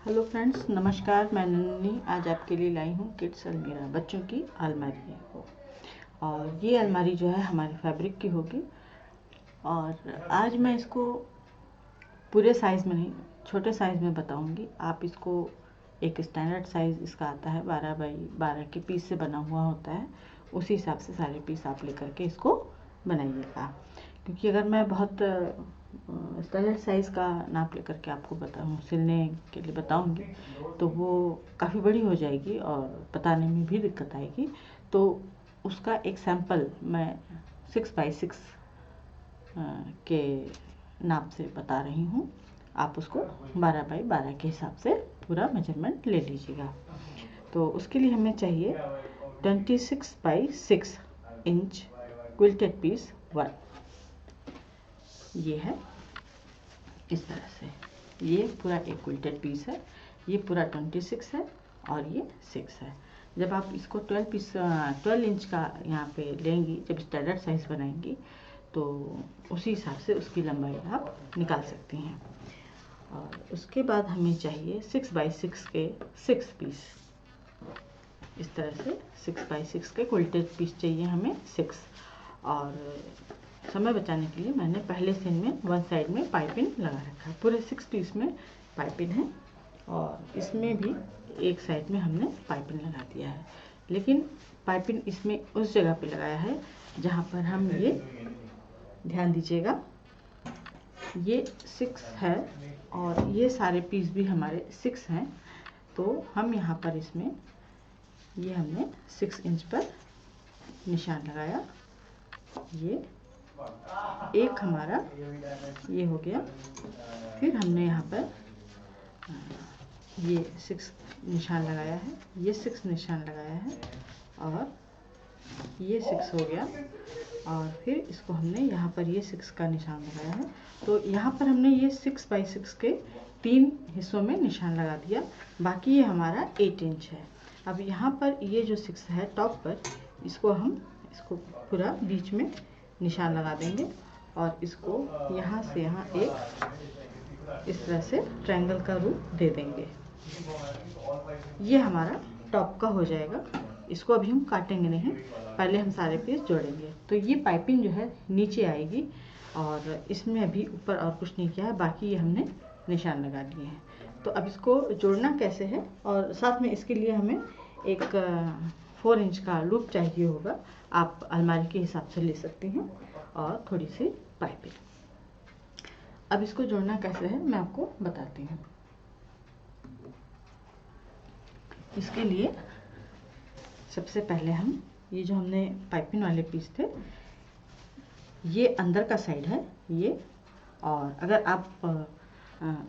Hello friends, नमस्कार। मैं नन्ही आज आपके लिए लाई हूँ किड्स अलमीरा, बच्चों की अलमारी है वो। और ये अलमारी जो है हमारी फैब्रिक की होगी। और आज मैं इसको पूरे साइज़ में नहीं, छोटे साइज़ में बताऊंगी। आप इसको एक स्टैंडर्ड साइज़ इसका आता है, 12 बाई 12 के पीस से बना हुआ होता है। उसी हिसाब से सारे पीस आप लेकर के इसको बनाइएगा, क्योंकि अगर मैं बहुत स्टैंडर्ड साइज़ का नाप लेकर के आपको बताऊँ, सिलने के लिए बताऊँगी, तो वो काफ़ी बड़ी हो जाएगी और बताने में भी दिक्कत आएगी। तो उसका एक सैंपल मैं 6 बाई 6 के नाप से बता रही हूँ। आप उसको 12 बाई 12 के हिसाब से पूरा मेजरमेंट ले लीजिएगा। तो उसके लिए हमें चाहिए 26 बाई 6 इंच क्विल्टेड पीस 1। ये है इस तरह से, ये पूरा एक क्विल्टेड पीस है। ये पूरा 26 है और ये 6 है। जब आप इसको 12 इंच का यहाँ पे लेंगी, जब स्टैंडर्ड साइज़ बनाएंगी, तो उसी हिसाब से उसकी लंबाई आप निकाल सकती हैं। और उसके बाद हमें चाहिए 6 बाई 6 के 6 पीस। इस तरह से 6 बाई 6 के क्विल्टेड पीस चाहिए हमें 6। और समय बचाने के लिए मैंने पहले से इनमें वन साइड में पाइपिंग लगा रखा है। पूरे 6 पीस में पाइपिंग है और इसमें भी एक साइड में हमने पाइपिंग लगा दिया है। लेकिन पाइपिंग इसमें उस जगह पे लगाया है जहाँ पर हम ये, ध्यान दीजिएगा, ये 6 है और ये सारे पीस भी हमारे 6 हैं। तो हम यहाँ पर इसमें ये हमने 6 इंच पर निशान लगाया। ये एक हमारा ये हो गया। फिर हमने यहाँ पर ये 6 निशान लगाया है, ये 6 निशान लगाया है और ये 6 हो गया। और फिर इसको हमने यहाँ पर ये 6 का निशान लगाया है। तो यहाँ पर हमने ये 6 बाई 6 के 3 हिस्सों में निशान लगा दिया। बाकी ये हमारा 8 इंच है। अब यहाँ पर ये जो 6 है टॉप पर, इसको पूरा बीच में निशान लगा देंगे और इसको यहाँ से यहाँ एक इस तरह से ट्रायंगल का रूप दे देंगे। ये हमारा टॉप का हो जाएगा। इसको अभी हम काटेंगे नहीं, पहले हम सारे पीस जोड़ेंगे। तो ये पाइपिंग जो है नीचे आएगी और इसमें अभी ऊपर और कुछ नहीं किया है, बाकी ये हमने निशान लगा दिए हैं। तो अब इसको जोड़ना कैसे है, और साथ में इसके लिए हमें एक 4 इंच का लूप चाहिए होगा। आप अलमारी के हिसाब से ले सकती हैं और थोड़ी सी पाइपिंग। अब इसको जोड़ना कैसे है मैं आपको बताती हूँ। इसके लिए सबसे पहले हम ये जो हमने पाइपिंग वाले पीस थे, ये अंदर का साइड है ये। और अगर आप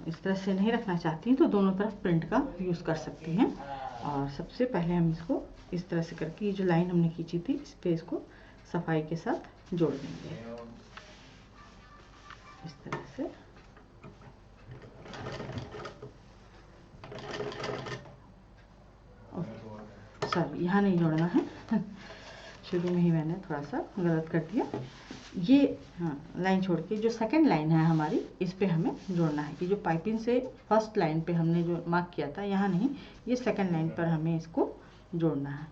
इस तरह से नहीं रखना चाहती हैं तो दोनों तरफ प्रिंट का यूज़ कर सकती हैं। और सबसे पहले हम इसको इस तरह से करके, ये जो लाइन हमने खींची थी इस पे इसको सफाई के साथ जोड़ देंगे इस तरह से। सॉरी, यहाँ नहीं जोड़ना है शुरू में ही मैंने थोड़ा सा गलत कर दिया। ये लाइन छोड़ के जो सेकंड लाइन है हमारी, इस पे हमें जोड़ना है। कि जो पाइपिंग से फर्स्ट लाइन पे हमने जो मार्क किया था, यहाँ नहीं, ये सेकंड लाइन पर हमें इसको जोड़ना है।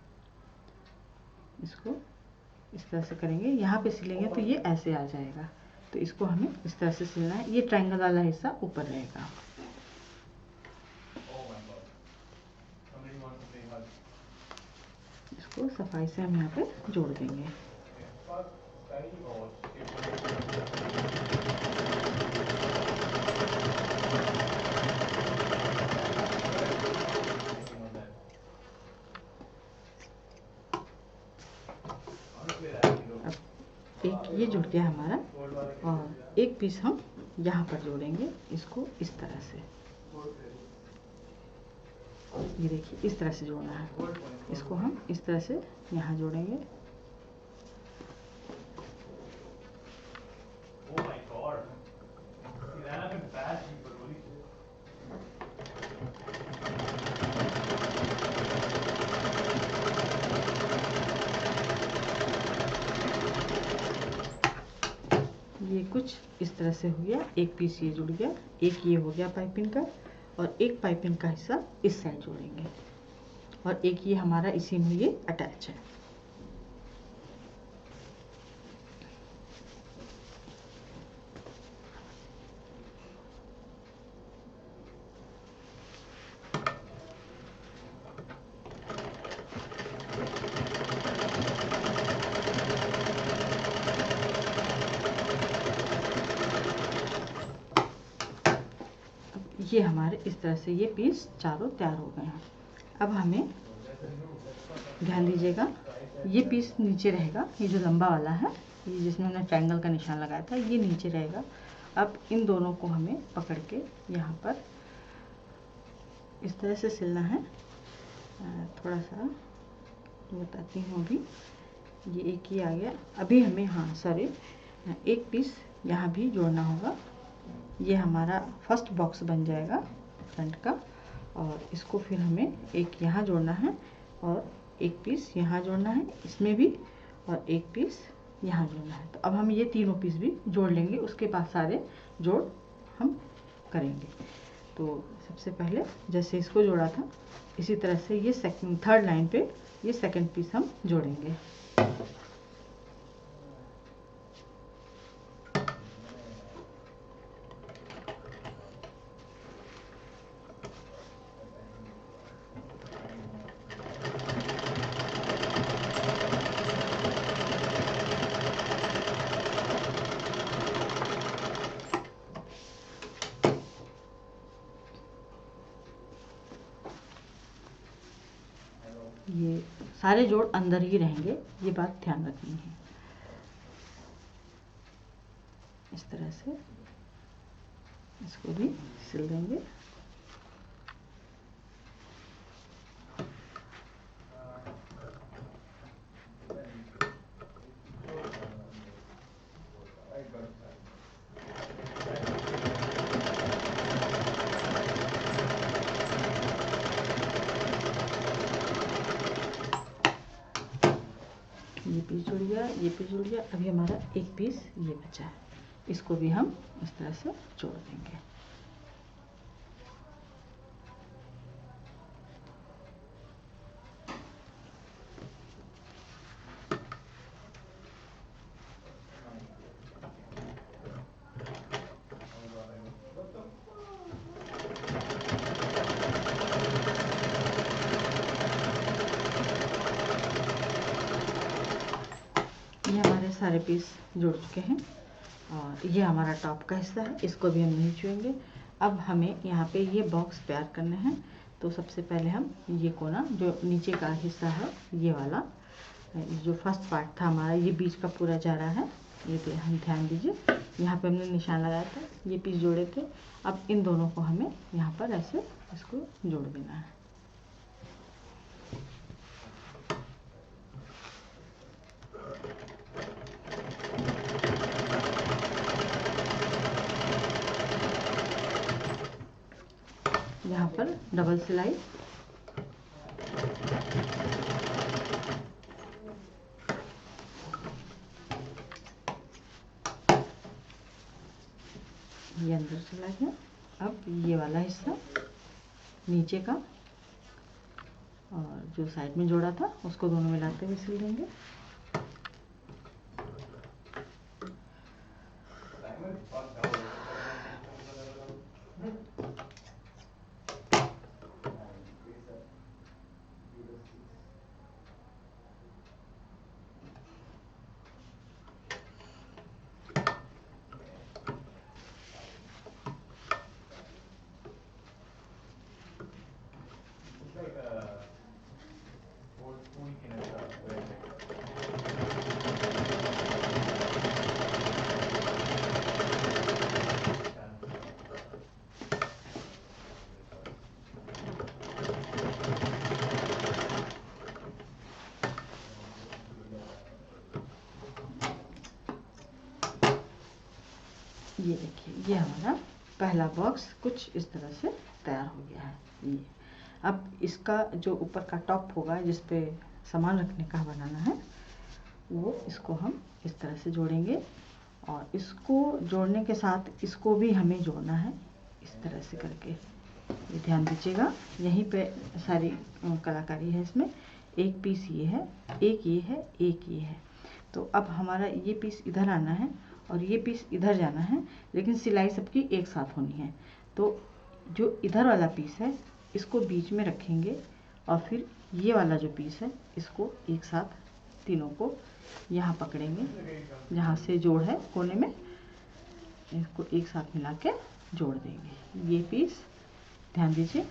इसको इस तरह से करेंगे, यहाँ पे सिलेंगे तो ये ऐसे आ जाएगा। तो इसको हमें इस तरह से सिलना है। ये ट्रायंगल वाला हिस्सा ऊपर रहेगा। इसको सफाई से हम यहाँ पे जोड़ देंगे। एक ये जुड़ गया हमारा, और एक पीस हम यहाँ पर जोड़ेंगे इसको इस तरह से। ये देखिए, इस तरह से जोड़ना है। इसको हम इस तरह से यहाँ जोड़ेंगे। ये कुछ इस तरह से हो गया। एक पीस ये जुड़ गया, एक ये हो गया पाइपिंग का, और एक पाइपिंग का हिस्सा इस साइड जोड़ेंगे और एक ये हमारा इसी में ये अटैच है। ये हमारे इस तरह से ये पीस चारों तैयार हो गए हैं। अब हमें ध्यान दीजिएगा, ये पीस नीचे रहेगा, ये जो लंबा वाला है, ये जिसमें हमने ट्रायंगल का निशान लगाया था, ये नीचे रहेगा। अब इन दोनों को हमें पकड़ के यहाँ पर इस तरह से सिलना है। थोड़ा सा बताती हूँ अभी। ये एक ही आ गया। अभी हमें एक पीस यहाँ भी जोड़ना होगा। ये हमारा फर्स्ट बॉक्स बन जाएगा फ्रंट का, और इसको फिर हमें एक यहाँ जोड़ना है और एक पीस यहाँ जोड़ना है इसमें भी, और एक पीस यहाँ जोड़ना है। तो अब हम ये तीनों पीस भी जोड़ लेंगे, उसके बाद सारे जोड़ हम करेंगे। तो सबसे पहले जैसे इसको जोड़ा था, इसी तरह से ये थर्ड लाइन पे ये सेकंड पीस हम जोड़ेंगे। ये सारे जोड़ अंदर ही रहेंगे, ये बात ध्यान रखनी है। इस तरह से इसको भी सिल देंगे। ये पीस जुड़ गया, ये पीस जुड़ गया। अभी हमारा एक पीस ये बचा है, इसको भी हम इस तरह से जोड़ देंगे। ये हमारे सारे पीस जुड़ चुके हैं और ये हमारा टॉप का हिस्सा है, इसको भी हम नहीं छुएंगे। अब हमें यहाँ पे ये बॉक्स तैयार करने हैं। तो सबसे पहले हम ये कोना जो नीचे का हिस्सा है, ये वाला जो फर्स्ट पार्ट था हमारा, ये बीच का पूरा जा रहा है। ये हम ध्यान दीजिए, यहाँ पे हमने निशान लगाया था, ये पीस जोड़े थे। अब इन दोनों को हमें यहाँ पर ऐसे इसको जोड़ देना है। यहाँ पर डबल सिलाई, ये अंदर चला गया। अब ये वाला हिस्सा नीचे का और जो साइड में जोड़ा था उसको दोनों मिलाते हुए सिल देंगे। ये देखिए, ये हमारा पहला बॉक्स कुछ इस तरह से तैयार हो गया है। ये अब इसका जो ऊपर का टॉप होगा जिस पे सामान रखने का बनाना है, वो इसको हम इस तरह से जोड़ेंगे और इसको जोड़ने के साथ इसको भी हमें जोड़ना है इस तरह से करके। ये ध्यान दीजिएगा, यहीं पे सारी कलाकारी है इसमें। एक पीस ये है, एक ये है, एक ये है। तो अब हमारा ये पीस इधर आना है और ये पीस इधर जाना है, लेकिन सिलाई सबकी एक साथ होनी है। तो जो इधर वाला पीस है इसको बीच में रखेंगे और फिर ये वाला जो पीस है इसको एक साथ तीनों को यहाँ पकड़ेंगे, जहाँ से जोड़ है कोने में, इसको एक साथ मिला के जोड़ देंगे। ये पीस ध्यान दीजिए,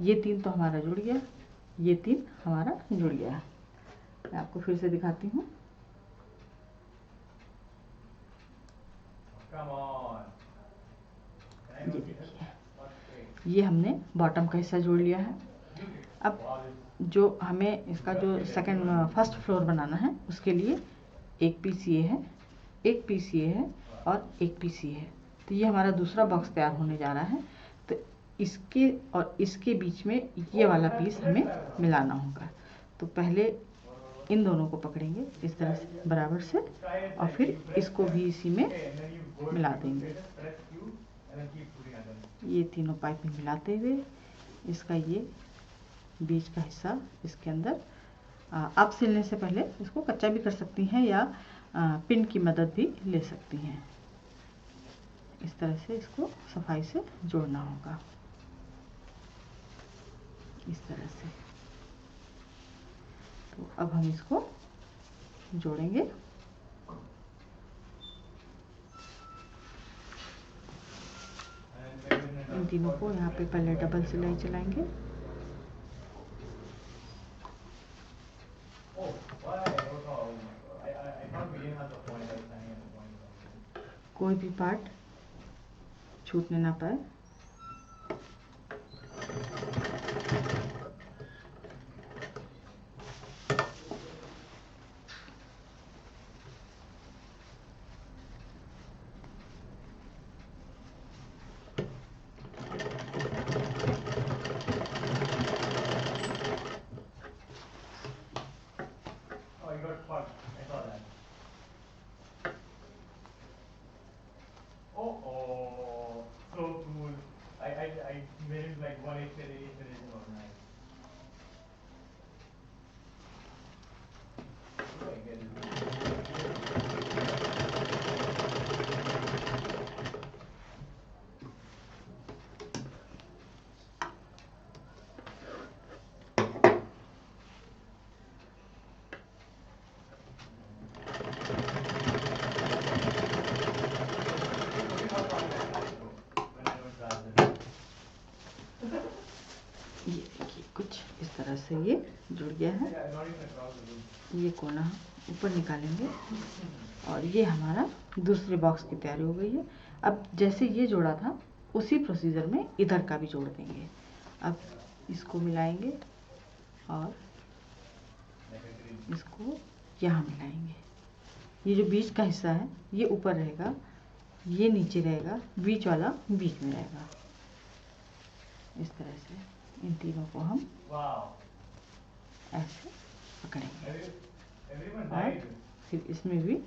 ये 3 तो हमारा जुड़ गया, ये 3 हमारा जुड़ गया। मैं आपको फिर से दिखाती हूँ। ये देखिए, ये हमने बॉटम का हिस्सा जोड़ लिया है। अब जो हमें इसका जो फर्स्ट फ्लोर बनाना है उसके लिए एक पीस ये है, एक पीस ये है और एक पीस ये है। तो ये हमारा दूसरा बॉक्स तैयार होने जा रहा है। तो इसके और इसके बीच में ये वाला पीस हमें मिलाना होगा। तो पहले इन दोनों को पकड़ेंगे इस तरह से बराबर से और फिर इसको भी इसी में मिला देंगे। ये तीनों पाइपिंग मिलाते हुए इसका ये बीच का हिस्सा इसके अंदर, आप सिलने से पहले इसको कच्चा भी कर सकती हैं या पिन की मदद भी ले सकती हैं। इस तरह से इसको सफाई से जोड़ना होगा, इस तरह से। तो अब हम इसको जोड़ेंगे। इन तीनों को यहाँ पे पहले डबल सिलाई चलाएंगे। कोई भी पार्ट छूटने ना पाए। ये देखिए कुछ इस तरह से ये जुड़ गया है। ये कोना ऊपर निकालेंगे और ये हमारा दूसरे बॉक्स की तैयारी हो गई है। अब जैसे ये जोड़ा था उसी प्रोसीजर में इधर का भी जोड़ देंगे। अब इसको मिलाएंगे और इसको यहाँ मिलाएंगे। ये जो बीच का हिस्सा है ये ऊपर रहेगा, ये नीचे रहेगा, बीच वाला बीच में रहेगा। इस तरह से इन तीनों को हम ऐसे पकड़ेंगे और फिर इसमें भी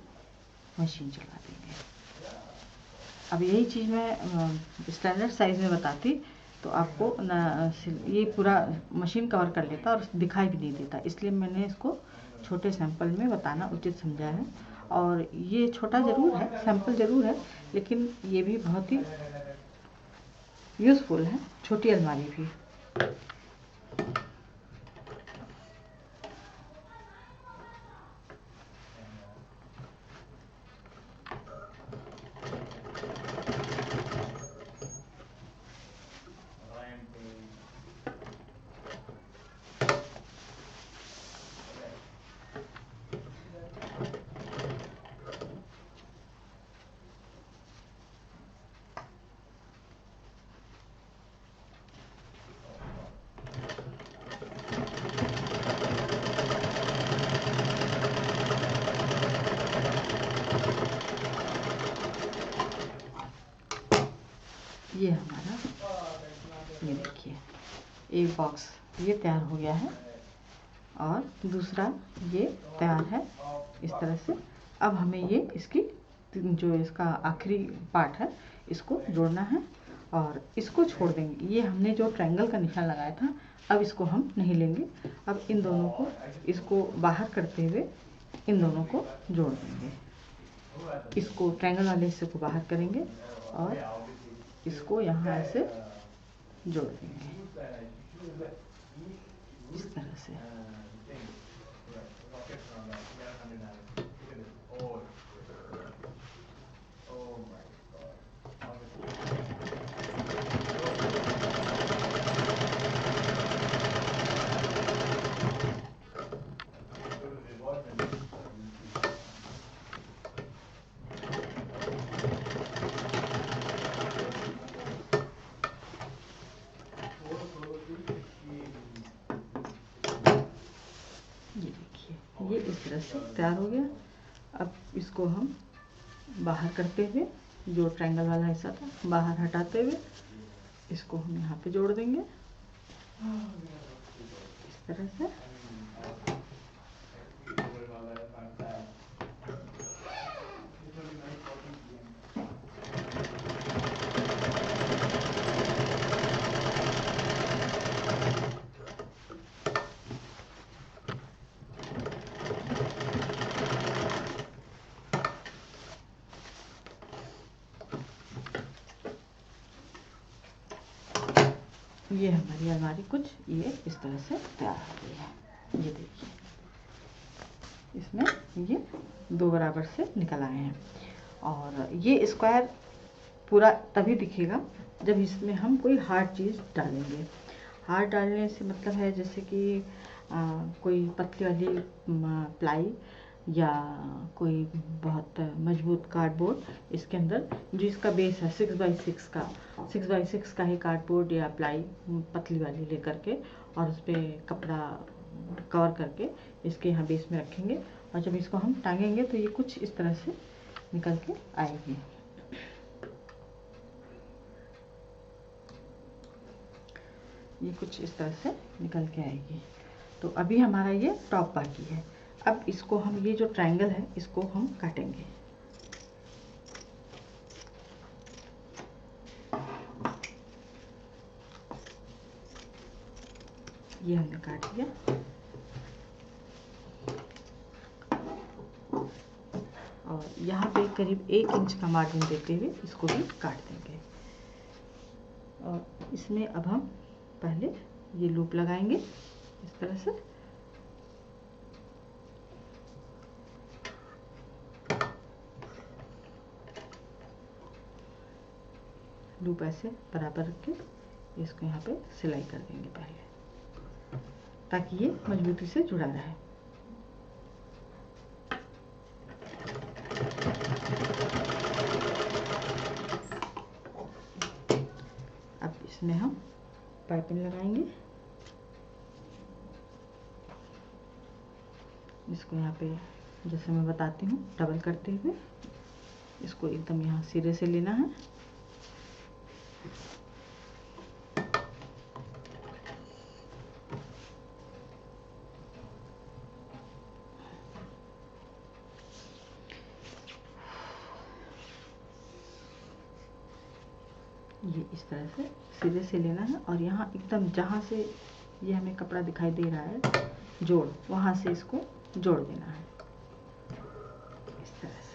मशीन चला देंगे। अब यही चीज़ मैं स्टैंडर्ड साइज़ में बताती तो आपको ये पूरा मशीन कवर कर लेता और दिखाई भी नहीं देता, इसलिए मैंने इसको छोटे सैंपल में बताना उचित समझा है। और ये छोटा ज़रूर है, सैंपल ज़रूर है, लेकिन ये भी बहुत ही यूज़फुल है, छोटी अलमारी भी। ये हमारा, ये देखिए एक बॉक्स ये तैयार हो गया है और दूसरा ये तैयार है इस तरह से। अब हमें ये इसकी जो इसका आखिरी पार्ट है इसको जोड़ना है और इसको छोड़ देंगे। ये हमने जो ट्रायंगल का निशान लगाया था, अब इसको हम नहीं लेंगे। अब इन दोनों को, इसको बाहर करते हुए इन दोनों को जोड़ देंगे। इसको ट्रायंगल वाले हिस्से को बाहर करेंगे और इसको यहाँ ऐसे जोड़ देंगे इस तरह से। ये देखिए, ये इस तरह से तैयार हो गया। अब इसको हम बाहर करते हुए, जो ट्रायंगल वाला हिस्सा था बाहर हटाते हुए, इसको हम यहाँ पे जोड़ देंगे इस तरह से। ये हमारी अलमारी कुछ ये इस तरह से तैयार हो गई है। ये देखिए, इसमें ये दो बराबर से निकल आए हैं। और ये स्क्वायर पूरा तभी दिखेगा जब इसमें हम कोई हार्ड चीज़ डालेंगे। हार्ड डालने से मतलब है जैसे कि कोई पतली वाली प्लाई या कोई बहुत मजबूत कार्डबोर्ड, इसके अंदर जो इसका बेस है 6x6 का ही कार्डबोर्ड या प्लाई पतली वाली लेकर के, और उस पर कपड़ा कवर करके इसके यहाँ बेस में रखेंगे। और जब इसको हम टांगेंगे तो ये कुछ इस तरह से निकल के आएगी। ये कुछ इस तरह से निकल के आएगी। तो अभी हमारा ये टॉप बाकी है। अब इसको हम, ये जो ट्रायंगल है इसको हम काटेंगे। ये हमने काट दिया और यहाँ पे करीब 1 इंच का मार्जिन देते हुए इसको भी काट देंगे। और इसमें अब हम पहले ये लूप लगाएंगे इस तरह से। लूप ऐसे बराबर रख के इसको यहाँ पे सिलाई कर देंगे पहले, ताकि ये मजबूती से जुड़ा रहे। अब इसमें हम पाइपिंग लगाएंगे। इसको यहाँ पे जैसे मैं बताती हूँ डबल करते हुए इसको एकदम यहाँ सिरे से लेना है। ये इस तरह से सिरे से लेना है और यहाँ एकदम जहाँ से ये हमें कपड़ा दिखाई दे रहा है जोड़, वहाँ से इसको जोड़ देना है इस तरह से।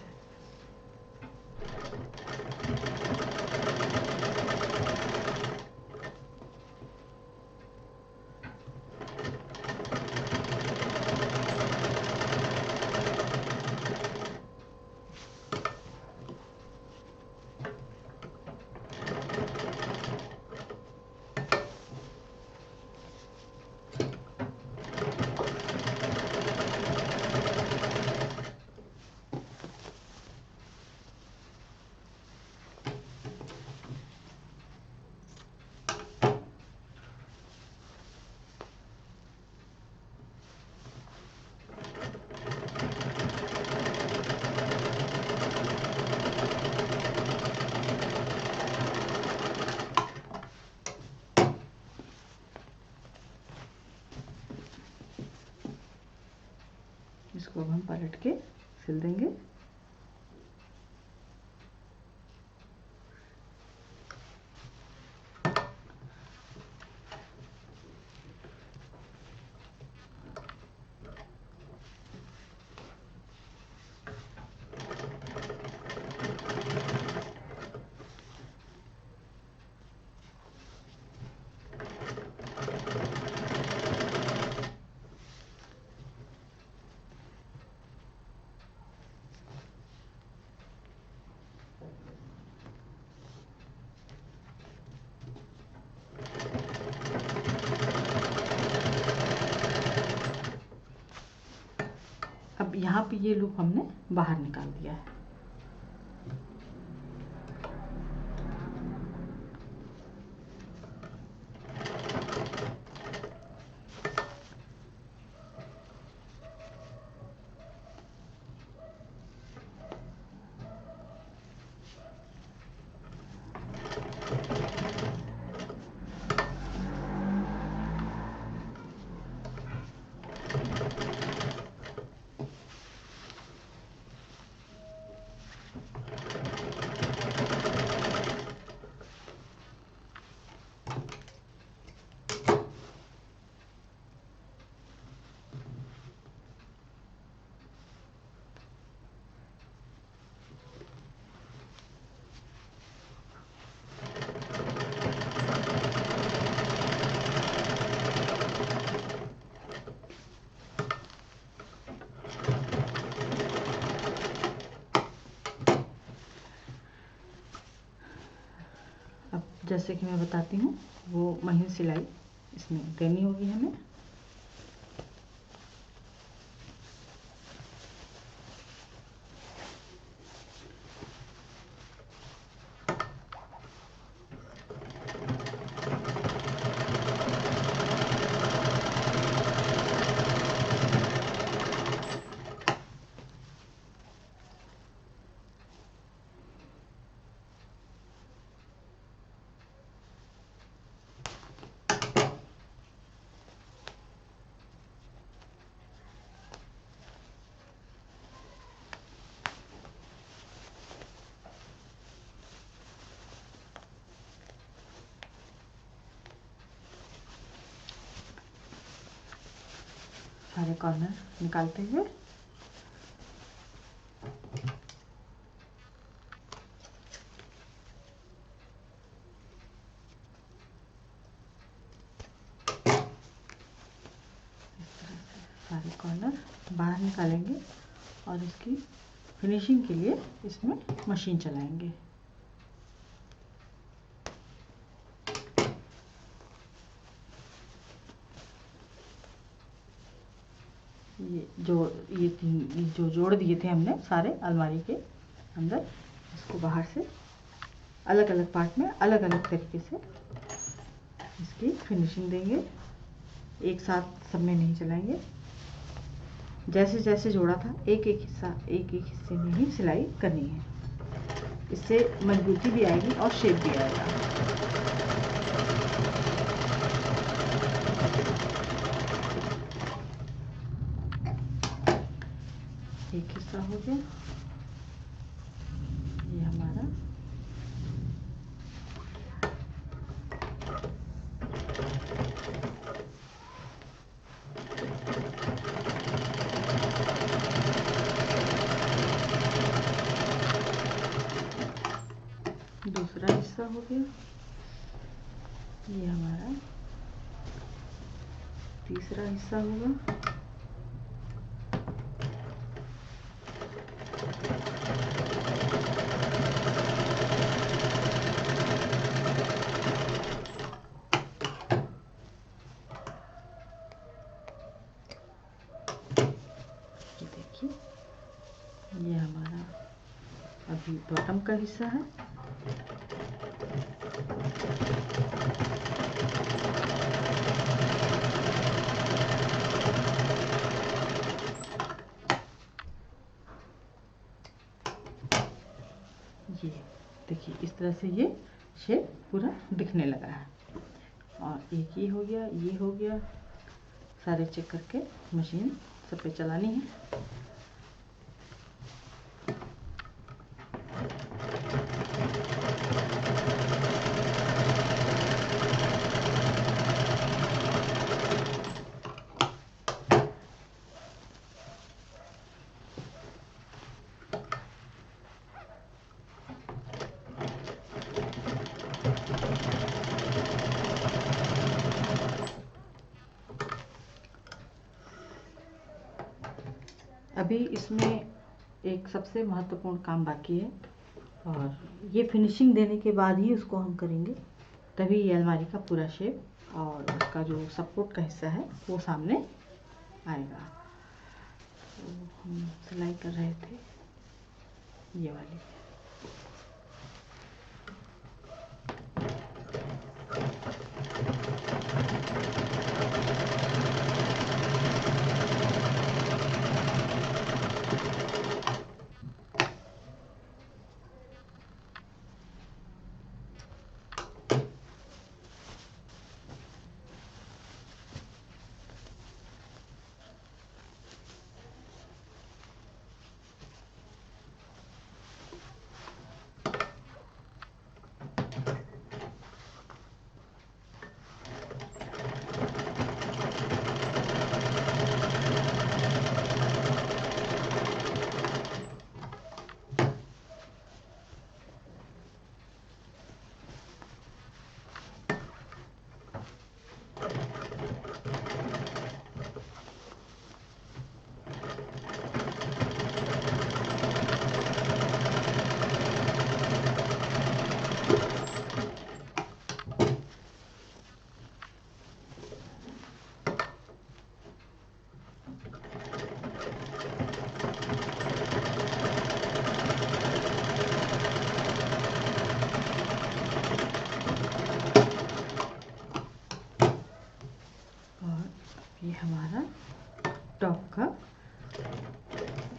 इसको अब हम पलट के सिल देंगे। यहाँ पे ये लूप हमने बाहर निकाल दिया है। जैसे कि मैं बताती हूँ, वो महीन सिलाई इसमें देनी होगी हमें। सारे कॉर्नर निकालते हुए सारे कॉर्नर बाहर निकालेंगे और इसकी फिनिशिंग के लिए इसमें मशीन चलाएंगे। ये जो जोड़ दिए थे हमने सारे अलमारी के अंदर, इसको बाहर से अलग अलग पार्ट में अलग अलग तरीके से इसकी फिनिशिंग देंगे। एक साथ सब में नहीं चलाएंगे, जैसे जैसे जोड़ा था एक एक हिस्से में ही सिलाई करनी है। इससे मजबूती भी आएगी और शेप भी आएगा। एक हिस्सा हो गया, ये हमारा दूसरा हिस्सा हो गया, ये हमारा तीसरा हिस्सा होगा। देखिए, ये हमारा अभी बॉटम का हिस्सा है। ये देखिए, इस तरह से ये शेप पूरा दिखने लगा है। और एक ये हो गया, ये हो गया। सारे चेक करके मशीन सब पे चलानी है। अभी इसमें एक सबसे महत्वपूर्ण काम बाकी है, और ये फिनिशिंग देने के बाद ही उसको हम करेंगे, तभी ये अलमारी का पूरा शेप और उसका जो सपोर्ट का हिस्सा है वो सामने आएगा। तो हम सिलाई कर रहे थे ये वाली। ये हमारा टॉप का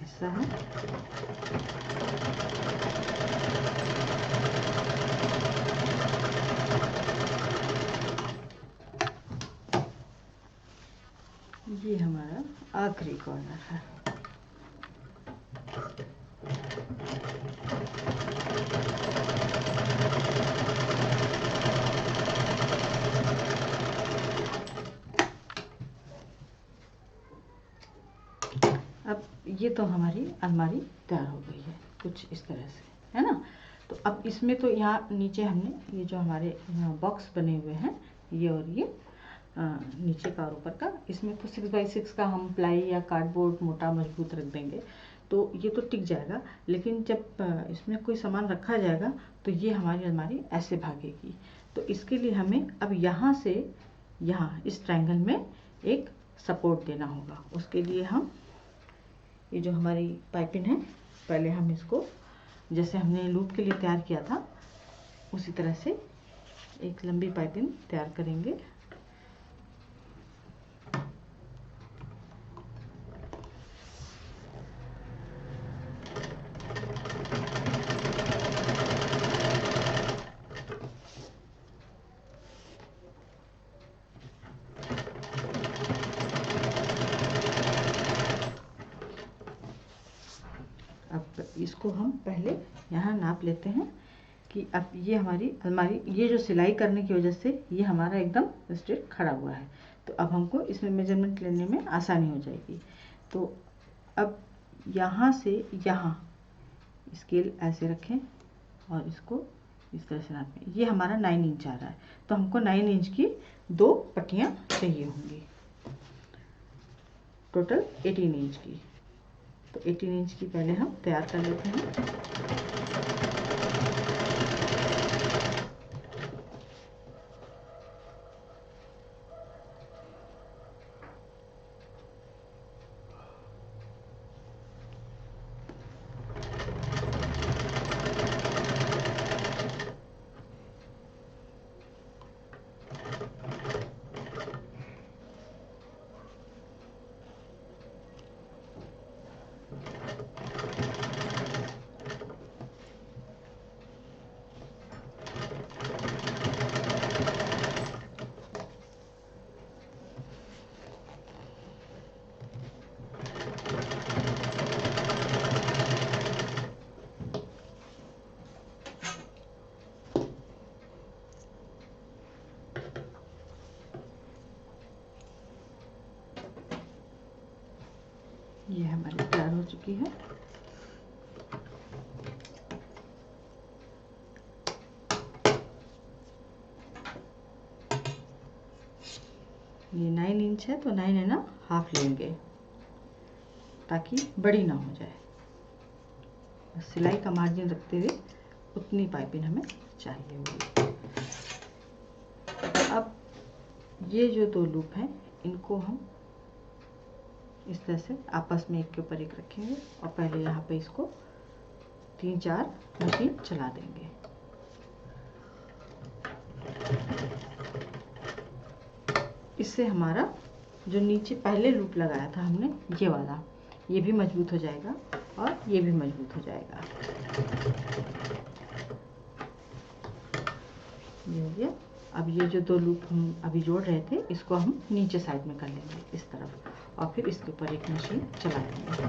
हिस्सा है। ये हमारा आखिरी कॉर्नर है। अब ये तो हमारी अलमारी तैयार हो गई है कुछ इस तरह से, है ना। तो अब इसमें तो यहाँ नीचे हमने ये जो हमारे बॉक्स बने हुए हैं ये और ये नीचे का और ऊपर का, इसमें तो 6x6 का हम प्लाई या कार्डबोर्ड मोटा मजबूत रख देंगे तो ये तो टिक जाएगा। लेकिन जब इसमें कोई सामान रखा जाएगा तो ये हमारी अलमारी ऐसे भागेगी। तो इसके लिए हमें अब यहाँ से यहाँ इस ट्रायंगल में एक सपोर्ट देना होगा। उसके लिए हम ये जो हमारी पाइपिंग है पहले हम इसको जैसे हमने लूप के लिए तैयार किया था उसी तरह से एक लंबी पाइपिंग तैयार करेंगे। इसको हम पहले यहाँ नाप लेते हैं कि अब ये हमारी अलमारी, ये जो सिलाई करने की वजह से ये हमारा एकदम स्ट्रेट खड़ा हुआ है। तो अब हमको इसमें मेजरमेंट लेने में आसानी हो जाएगी। तो अब यहाँ से यहाँ स्केल ऐसे रखें और इसको इस तरह से नापें। ये हमारा 9 इंच आ रहा है तो हमको 9 इंच की 2 पट्टियाँ चाहिए होंगी, टोटल 18 इंच की। तो 18 इंच की पहले हम तैयार कर लेते हैं। ये हमारी तैयार हो चुकी है। ये 9 इंच है तो 9 है ना, हाफ लेंगे ताकि बड़ी ना हो जाए। सिलाई का मार्जिन रखते हुए उतनी पाइपिंग हमें चाहिए होगी। अब ये जो 2 लूप हैं इनको हम इस तरह से आपस में एक के ऊपर एक रखेंगे और पहले यहाँ पे इसको 3-4 मशीन चला देंगे। इससे हमारा जो नीचे पहले लूप लगाया था हमने ये वाला, ये भी मजबूत हो जाएगा और ये भी मजबूत हो जाएगा। ये हो गया। अब ये जो 2 लूप हम अभी जोड़ रहे थे इसको हम नीचे साइड में कर लेंगे इस तरफ और फिर इसके ऊपर एक मशीन चला देंगे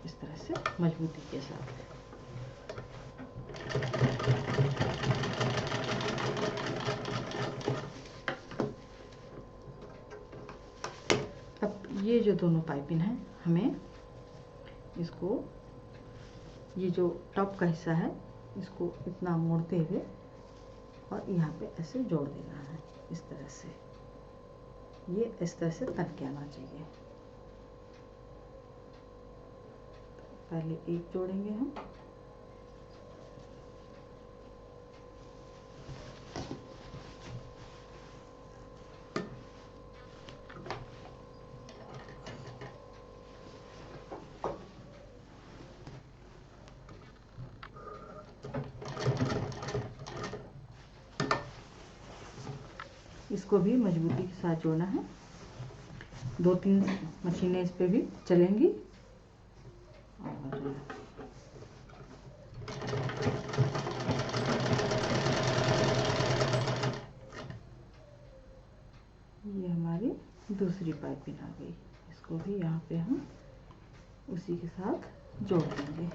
इस तरह से मजबूती के साथ। अब ये जो दोनों पाइपिंग है हमें इसको, ये जो टॉप का हिस्सा है इसको इतना मोड़ते हुए और यहाँ पे ऐसे जोड़ देना है इस तरह से। ये इस तरह से तन के आना चाहिए। पहले एक जोड़ेंगे हम, इसको भी मजबूती के साथ जोड़ना है। 2-3 मशीनें इस पे भी चलेंगी और ये हमारी दूसरी पाइपिंग आ गई। इसको भी यहाँ पे हम उसी के साथ जोड़ देंगे।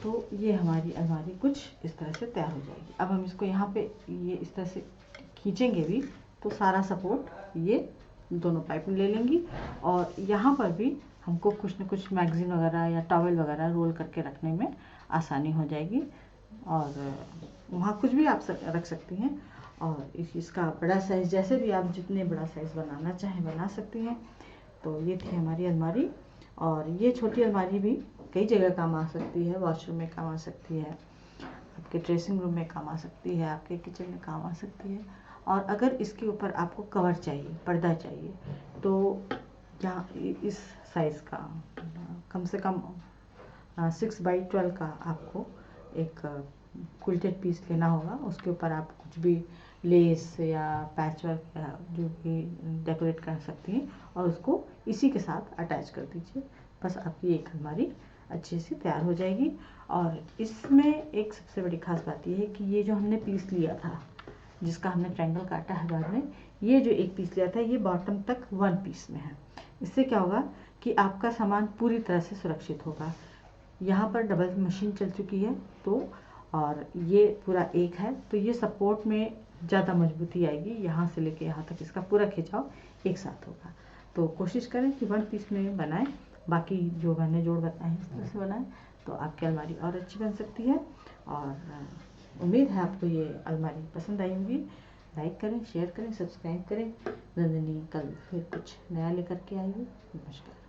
तो ये हमारी अलमारी कुछ इस तरह से तैयार हो जाएगी। अब हम इसको यहाँ पे ये इस तरह से खींचेंगे भी तो सारा सपोर्ट ये दोनों पाइप ले लेंगी और यहाँ पर भी हमको कुछ न कुछ मैगज़ीन वगैरह या टॉवल वगैरह रोल करके रखने में आसानी हो जाएगी और वहाँ कुछ भी आप रख सकती हैं। और इसका बड़ा साइज़ जैसे भी आप जितने बड़ा साइज़ बनाना चाहें बना सकती हैं। तो ये थी हमारी अलमारी और ये छोटी अलमारी भी कई जगह काम आ सकती है। वॉशरूम में काम आ सकती है, आपके ड्रेसिंग रूम में काम आ सकती है, आपके किचन में काम आ सकती है। और अगर इसके ऊपर आपको कवर चाहिए, पर्दा चाहिए, तो यहाँ इस साइज़ का कम से कम 6x12 का आपको एक क्विल्टेड पीस लेना होगा। उसके ऊपर आप कुछ भी लेस या पैचवर्क या जो भी डेकोरेट कर सकती हैं और उसको इसी के साथ अटैच कर दीजिए। बस आपकी एक अलमारी अच्छे से तैयार हो जाएगी। और इसमें एक सबसे बड़ी खास बात यह है कि ये जो हमने पीस लिया था, जिसका हमने ट्रायंगल काटा है बाद में, ये जो एक पीस लिया था ये बॉटम तक 1 पीस में है। इससे क्या होगा कि आपका सामान पूरी तरह से सुरक्षित होगा। यहाँ पर डबल मशीन चल चुकी है तो, और ये पूरा एक है तो ये सपोर्ट में ज़्यादा मजबूती आएगी। यहाँ से लेके यहाँ तक इसका पूरा खिंचाव एक साथ होगा। तो कोशिश करें कि 1 पीस में बनाएं। बाकी जो मैंने जोड़ बताए हैं इस तरह से बनाएं तो आपकी अलमारी और अच्छी बन सकती है। और उम्मीद है आपको ये अलमारी पसंद आई होगी। लाइक करें, शेयर करें, सब्सक्राइब करें। नंदिनी कल फिर कुछ नया लेकर के आई हूँ। नमस्कार।